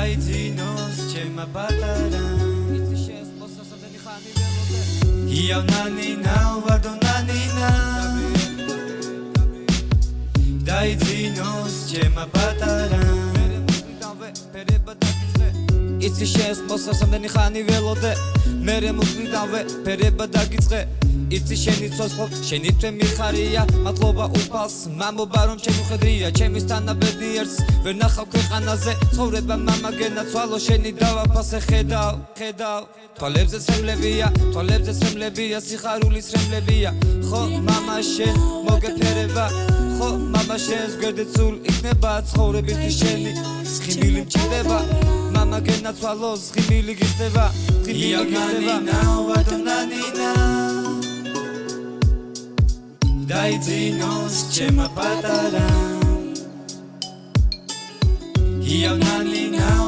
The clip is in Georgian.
დაიძინოს ჩემმა პატარა იავ ნანინა ვარდო ნანინა დაიძინოს ჩემმა პატარა იცი შენს მოსას ამდენი ხანი ველოდე მერე მუსლიდანვე ფერება დაგიწყე იცი შენი ცოცხლო შენი თვე მიხარია მადლობა უფალს მამობა რომ ჩემი ხედრია ჩემის თანაბედი ერთს ვერ ნახავ ქვეყანაზე ცხოვრება მამა გენაცვალო შენი დავაფასე ხედავ თვალებზე სრემლებია სიხარულის სრემლებია ხო მამა შენ მოგეფერება ხო მამა შენს გვერდეცულ იქნება ცხოვრებისთვის შენი ხიმილი მჭირდება მამა გენაცვალო ხიმილი გიხდება ნანინა დაიძინოს ჩემმა პატარა იავ ნანინა